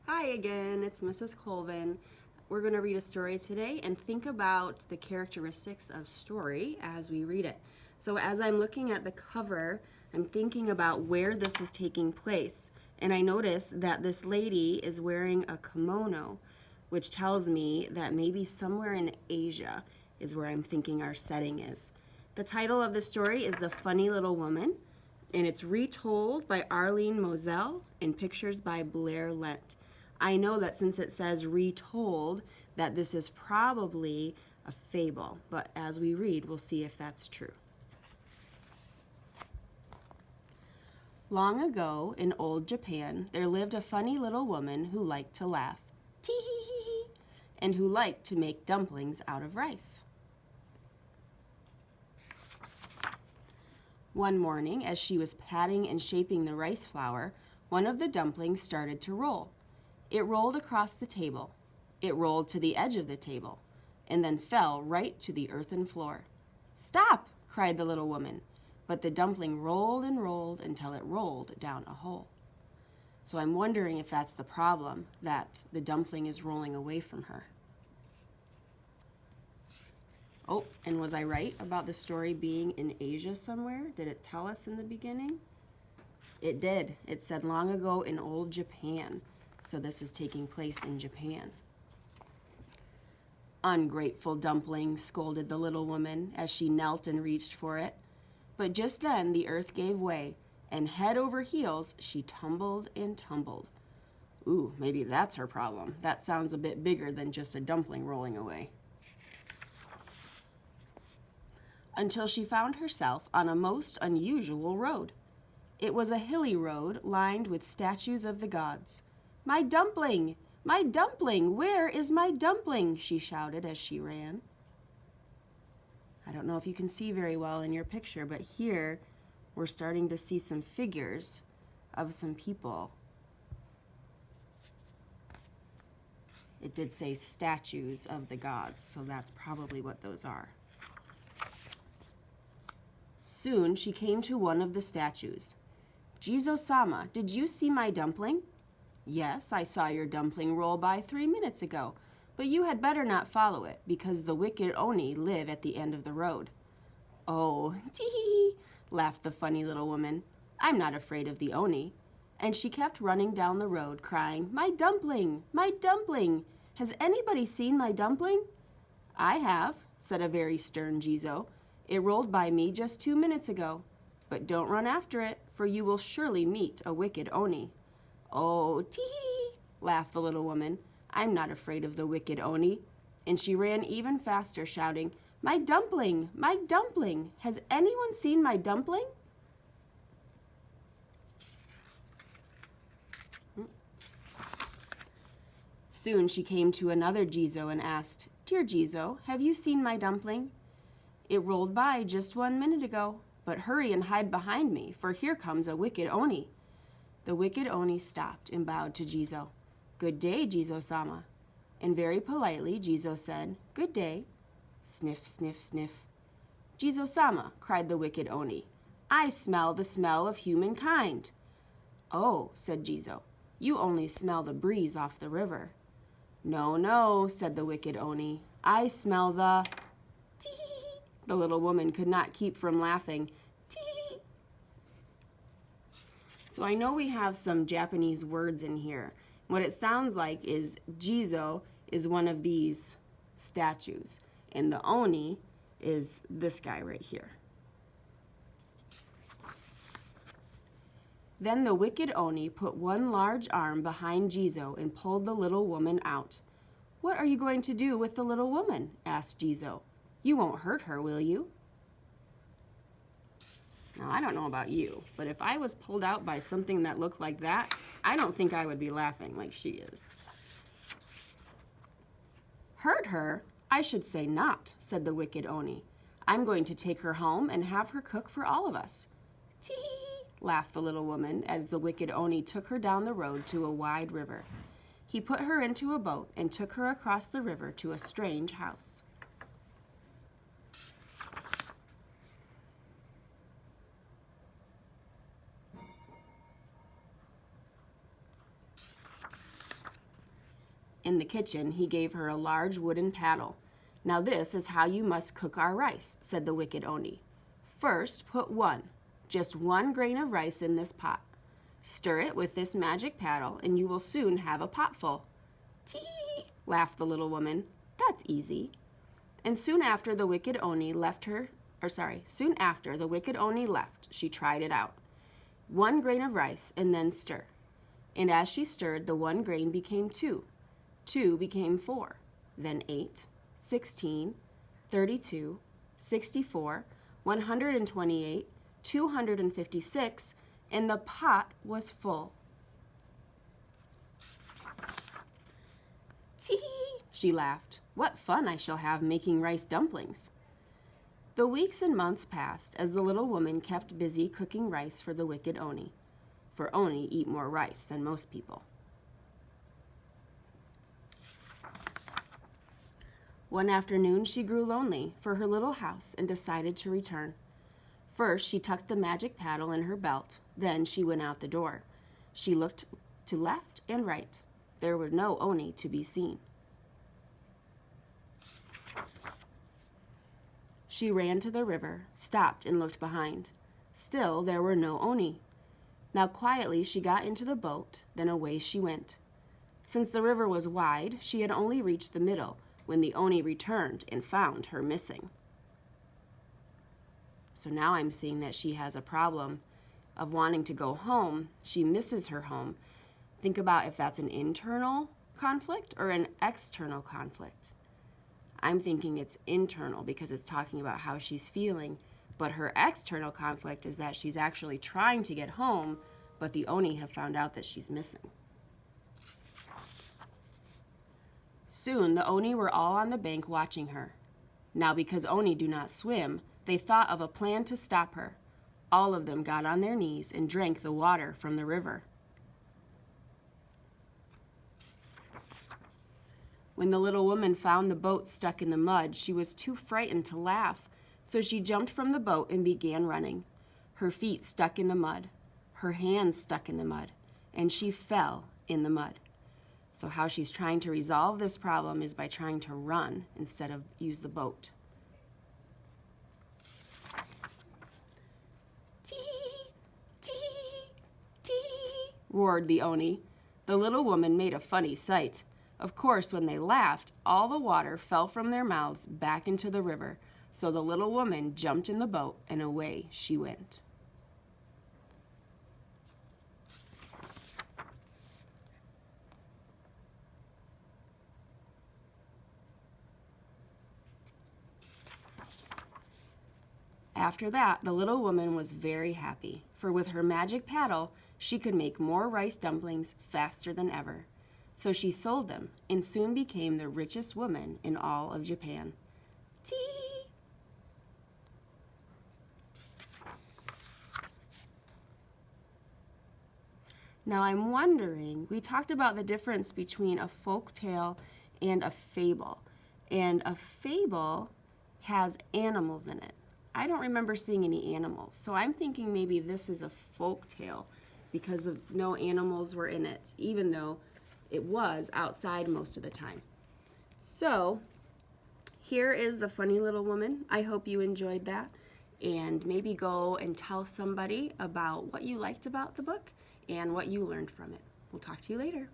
Hi again, it's Mrs. Colvin. We're going to read a story today and think about the characteristics of story as we read it. So as I'm looking at the cover, I'm thinking about where this is taking place. And I notice that this lady is wearing a kimono, which tells me that maybe somewhere in Asia is where I'm thinking our setting is. The title of the story is The Funny Little Woman, and it's retold by Arlene Moselle and pictures by Blair Lent. I know that since it says retold, that this is probably a fable, but as we read, we'll see if that's true. Long ago, in old Japan, there lived a funny little woman who liked to laugh, tee-hee-hee-hee, and who liked to make dumplings out of rice. One morning, as she was patting and shaping the rice flour, one of the dumplings started to roll. It rolled across the table. It rolled to the edge of the table, and then fell right to the earthen floor. "Stop!" cried the little woman, but the dumpling rolled and rolled until it rolled down a hole. So I'm wondering if that's the problem, that the dumpling is rolling away from her. Oh, and was I right about the story being in Asia somewhere? Did it tell us in the beginning? It did. It said long ago in old Japan. So this is taking place in Japan. "Ungrateful dumpling," scolded the little woman as she knelt and reached for it. But just then the earth gave way, and head over heels she tumbled and tumbled. Ooh, maybe that's her problem. That sounds a bit bigger than just a dumpling rolling away. Until she found herself on a most unusual road. It was a hilly road lined with statues of the gods. "My dumpling! My dumpling! Where is my dumpling?" she shouted as she ran. I don't know if you can see very well in your picture, but here we're starting to see some figures of some people. It did say statues of the gods, so that's probably what those are. Soon she came to one of the statues. "Jizo-sama, did you see my dumpling?" "Yes, I saw your dumpling roll by 3 minutes ago, but you had better not follow it, because the wicked Oni live at the end of the road." "Oh, tee-hee-hee," laughed the funny little woman. "I'm not afraid of the Oni." And she kept running down the road, crying, "My dumpling! My dumpling! Has anybody seen my dumpling?" "I have," said a very stern Jizo. "It rolled by me just 2 minutes ago. But don't run after it, for you will surely meet a wicked Oni." "Oh, tee-hee," laughed the little woman. "I'm not afraid of the wicked Oni." And she ran even faster, shouting, "My dumpling! My dumpling! Has anyone seen my dumpling?" Soon she came to another Jizo and asked, "Dear Jizo, have you seen my dumpling?" "It rolled by just 1 minute ago, but hurry and hide behind me, for here comes a wicked Oni." The wicked Oni stopped and bowed to Jizo. "Good day, Jizo-sama." And very politely, Jizo said, "Good day." Sniff, sniff, sniff. "Jizo-sama," cried the wicked Oni, "I smell the smell of humankind." "Oh," said Jizo, "you only smell the breeze off the river." "No, no," said the wicked Oni, "I smell the—" Tee-hee-hee. The little woman could not keep from laughing. Tee-hee. So I know we have some Japanese words in here. What it sounds like is Jizo is one of these statues, and the Oni is this guy right here. Then the wicked Oni put one large arm behind Jizo and pulled the little woman out. "What are you going to do with the little woman?" asked Jizo. "You won't hurt her, will you?" Now, I don't know about you, but if I was pulled out by something that looked like that, I don't think I would be laughing like she is. "Hurt her? I should say not," said the wicked Oni. "I'm going to take her home and have her cook for all of us." "Tee-hee," laughed the little woman as the wicked Oni took her down the road to a wide river. He put her into a boat and took her across the river to a strange house. In the kitchen, he gave her a large wooden paddle. "Now this is how you must cook our rice," said the wicked Oni. "First, put just one grain of rice in this pot. Stir it with this magic paddle, and you will soon have a pot full." "Tee!" laughed the little woman. "That's easy." And soon after the wicked Oni left, she tried it out. 1 grain of rice, and then stir. And as she stirred, the 1 grain became 2. 2 became 4, then 8, 16, 32, 64, 128, 256, and the pot was full. "Tee!" she laughed. "What fun I shall have making rice dumplings." The weeks and months passed as the little woman kept busy cooking rice for the wicked Oni, for Oni eat more rice than most people. One afternoon she grew lonely for her little house and decided to return. First she tucked the magic paddle in her belt, then she went out the door. She looked to left and right. There were no Oni to be seen. She ran to the river, stopped and looked behind. Still there were no Oni. Now quietly she got into the boat, then away she went. Since the river was wide, she had only reached the middle when the Oni returned and found her missing. So now I'm seeing that she has a problem of wanting to go home. She misses her home. Think about if that's an internal conflict or an external conflict. I'm thinking it's internal because it's talking about how she's feeling, but her external conflict is that she's actually trying to get home, but the Oni have found out that she's missing. Soon the Oni were all on the bank watching her. Now because Oni do not swim, they thought of a plan to stop her. All of them got on their knees and drank the water from the river. When the little woman found the boat stuck in the mud, she was too frightened to laugh, so she jumped from the boat and began running. Her feet stuck in the mud, her hands stuck in the mud, and she fell in the mud. So how she's trying to resolve this problem is by trying to run instead of use the boat. "Tee! Tee! Tee!" roared the Oni. The little woman made a funny sight. Of course, when they laughed, all the water fell from their mouths back into the river, so the little woman jumped in the boat and away she went. After that, the little woman was very happy, for with her magic paddle, she could make more rice dumplings faster than ever. So she sold them and soon became the richest woman in all of Japan. Tee! Now I'm wondering, we talked about the difference between a folk tale and a fable. And a fable has animals in it. I don't remember seeing any animals, so I'm thinking maybe this is a folk tale because no animals were in it, even though it was outside most of the time. So here is the funny little woman. I hope you enjoyed that, and maybe go and tell somebody about what you liked about the book and what you learned from it. We'll talk to you later.